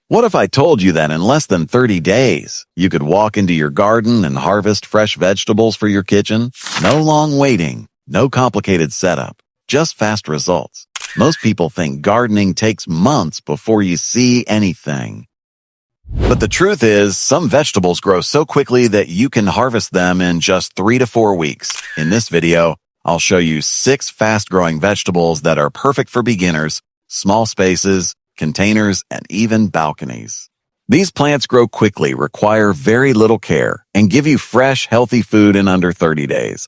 What if I told you that in less than 30 days, you could walk into your garden and harvest fresh vegetables for your kitchen? No long waiting, no complicated setup, just fast results. Most people think gardening takes months before you see anything. But the truth is, some vegetables grow so quickly that you can harvest them in just 3 to 4 weeks. In this video, I'll show you 6 fast-growing vegetables that are perfect for beginners, small spaces, containers, and even balconies. These plants grow quickly, require very little care, and give you fresh, healthy food in under 30 days.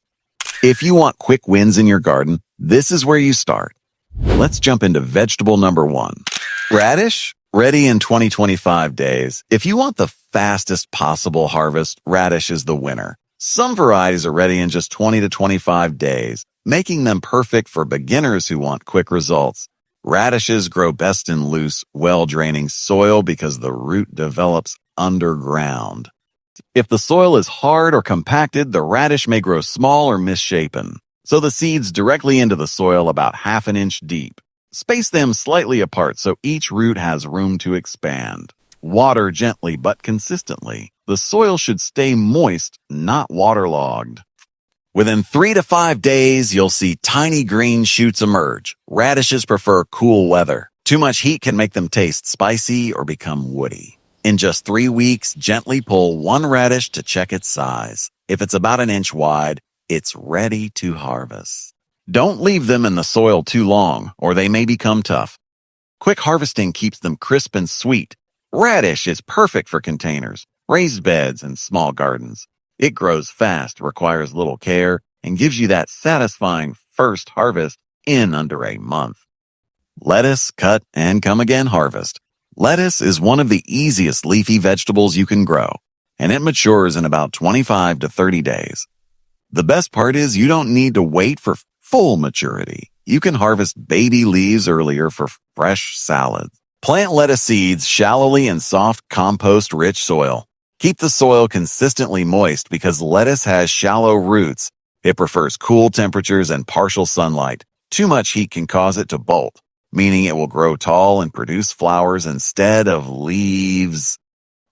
If you want quick wins in your garden, this is where you start. Let's jump into vegetable number 1. Radish, ready in 20-25 days. If you want the fastest possible harvest, radish is the winner. Some varieties are ready in just 20 to 25 days, making them perfect for beginners who want quick results. Radishes grow best in loose, well-draining soil because the root develops underground. If the soil is hard or compacted, the radish may grow small or misshapen. Sow the seeds directly into the soil about ½ an inch deep. Space them slightly apart so each root has room to expand. Water gently but consistently. The soil should stay moist, not waterlogged. Within 3 to 5 days, you'll see tiny green shoots emerge. Radishes prefer cool weather. Too much heat can make them taste spicy or become woody. In just 3 weeks, gently pull one radish to check its size. If it's about an inch wide, it's ready to harvest. Don't leave them in the soil too long, or they may become tough. Quick harvesting keeps them crisp and sweet. Radish is perfect for containers, raised beds, and small gardens. It grows fast, requires little care, and gives you that satisfying first harvest in under a month. Lettuce, cut, and come again harvest. Lettuce is one of the easiest leafy vegetables you can grow, and it matures in about 25 to 30 days. The best part is you don't need to wait for full maturity. You can harvest baby leaves earlier for fresh salads. Plant lettuce seeds shallowly in soft, compost-rich soil. Keep the soil consistently moist because lettuce has shallow roots. It prefers cool temperatures and partial sunlight. Too much heat can cause it to bolt, meaning it will grow tall and produce flowers instead of leaves.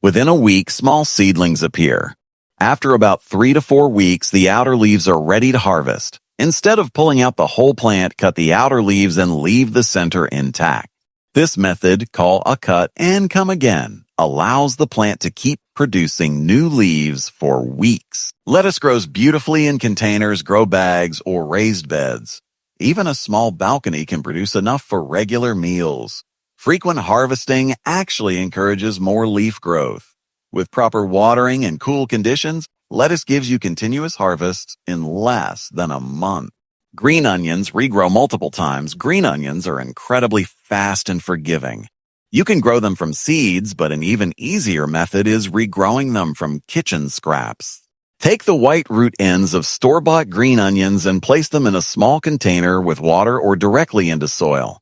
Within a week, small seedlings appear. After about 3 to 4 weeks, the outer leaves are ready to harvest. Instead of pulling out the whole plant, cut the outer leaves and leave the center intact. This method, called a cut and come again, allows the plant to keep producing new leaves for weeks. Lettuce grows beautifully in containers, grow bags, or raised beds. Even a small balcony can produce enough for regular meals. Frequent harvesting actually encourages more leaf growth. With proper watering and cool conditions, lettuce gives you continuous harvests in less than a month. Green onions regrow multiple times. Green onions are incredibly fast and forgiving. You can grow them from seeds, but an even easier method is regrowing them from kitchen scraps. Take the white root ends of store-bought green onions and place them in a small container with water or directly into soil.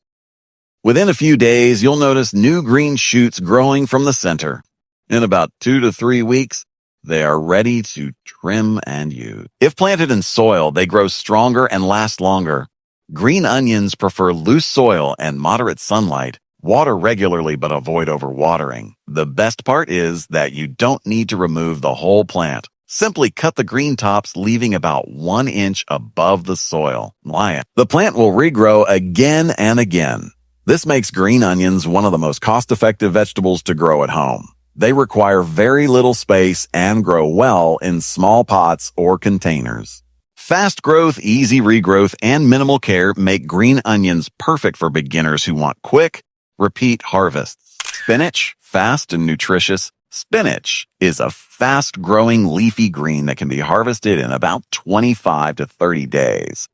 Within a few days, you'll notice new green shoots growing from the center. In about 2 to 3 weeks, they are ready to trim and use. If planted in soil, they grow stronger and last longer. Green onions prefer loose soil and moderate sunlight. Water regularly, but avoid overwatering. The best part is that you don't need to remove the whole plant. Simply cut the green tops, leaving about 1 inch above the soil. The plant will regrow again and again. This makes green onions one of the most cost-effective vegetables to grow at home. They require very little space and grow well in small pots or containers. Fast growth, easy regrowth, and minimal care make green onions perfect for beginners who want quick, repeat harvests. Spinach, fast and nutritious. Spinach is a fast-growing leafy green that can be harvested in about 25 to 30 days.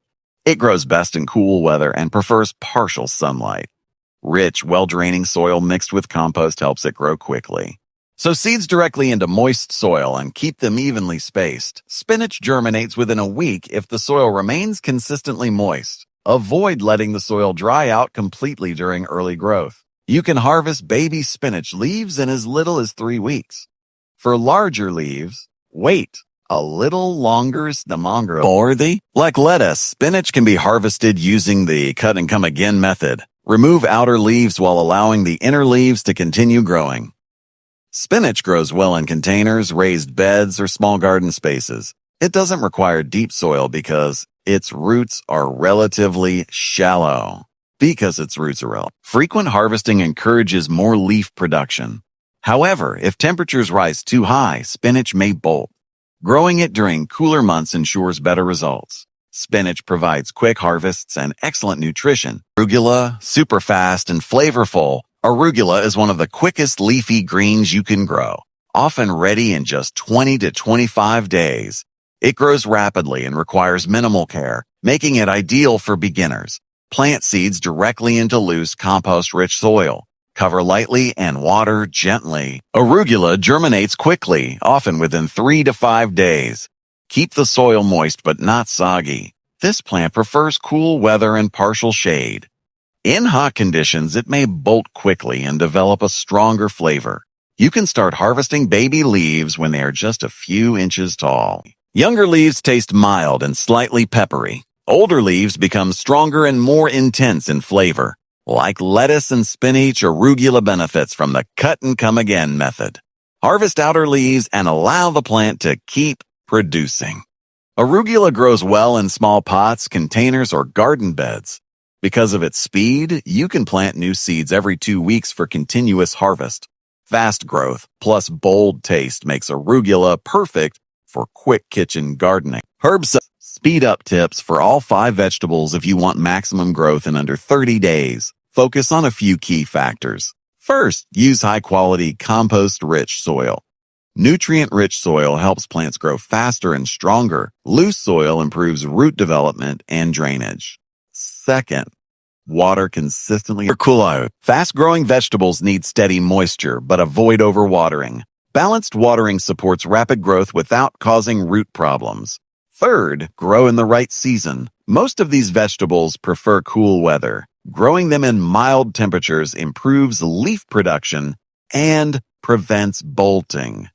It grows best in cool weather and prefers partial sunlight. Rich, well-draining soil mixed with compost helps it grow quickly. Sow seeds directly into moist soil and keep them evenly spaced. Spinach germinates within a week if the soil remains consistently moist. Avoid letting the soil dry out completely during early growth. You can harvest baby spinach leaves in as little as 3 weeks. For larger leaves, wait a little longer. Like lettuce, spinach can be harvested using the cut and come again method. Remove outer leaves while allowing the inner leaves to continue growing. Spinach grows well in containers, raised beds, or small garden spaces. It doesn't require deep soil because its roots are relatively shallow. Frequent harvesting encourages more leaf production. However, if temperatures rise too high, spinach may bolt. Growing it during cooler months ensures better results. Spinach provides quick harvests and excellent nutrition. Arugula, super fast and flavorful. Arugula is one of the quickest leafy greens you can grow, often ready in just 20 to 25 days. It grows rapidly and requires minimal care, making it ideal for beginners. Plant seeds directly into loose, compost-rich soil. Cover lightly and water gently. Arugula germinates quickly, often within 3 to 5 days. Keep the soil moist but not soggy. This plant prefers cool weather and partial shade. In hot conditions, it may bolt quickly and develop a stronger flavor. You can start harvesting baby leaves when they are just a few inches tall. Younger leaves taste mild and slightly peppery. Older leaves become stronger and more intense in flavor. Like lettuce and spinach, arugula benefits from the cut-and-come-again method. Harvest outer leaves and allow the plant to keep producing. Arugula grows well in small pots, containers, or garden beds. Because of its speed, you can plant new seeds every 2 weeks for continuous harvest. Fast growth plus bold taste makes arugula perfect for quick kitchen gardening. Herbs speed up tips for all 5 vegetables if you want maximum growth in under 30 days. Focus on a few key factors. First, use high-quality compost-rich soil. Nutrient-rich soil helps plants grow faster and stronger. Loose soil improves root development and drainage. Second, water consistently or cool out. Fast-growing vegetables need steady moisture, but avoid overwatering. Balanced watering supports rapid growth without causing root problems. Third, grow in the right season. Most of these vegetables prefer cool weather. Growing them in mild temperatures improves leaf production and prevents bolting.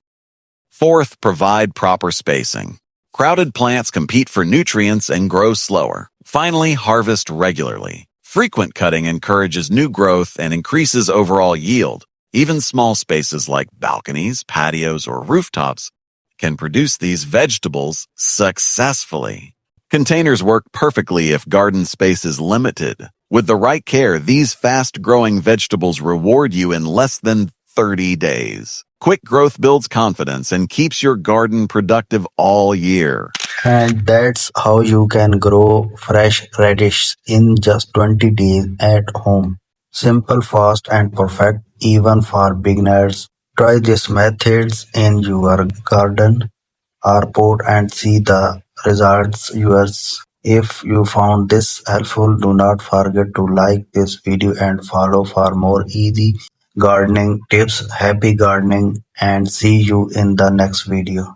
Fourth, provide proper spacing. Crowded plants compete for nutrients and grow slower. Finally, harvest regularly. Frequent cutting encourages new growth and increases overall yield. Even small spaces like balconies, patios, or rooftops can produce these vegetables successfully. Containers work perfectly if garden space is limited. With the right care, these fast-growing vegetables reward you in less than 30 days. Quick growth builds confidence and keeps your garden productive all year. And that's how you can grow fresh radish in just 20 days at home. Simple, fast, and perfect even for beginners. Try these methods in your garden or pot and see the results yours. If you found this helpful, do not forget to like this video and follow for more easy gardening tips. Happy gardening and see you in the next video.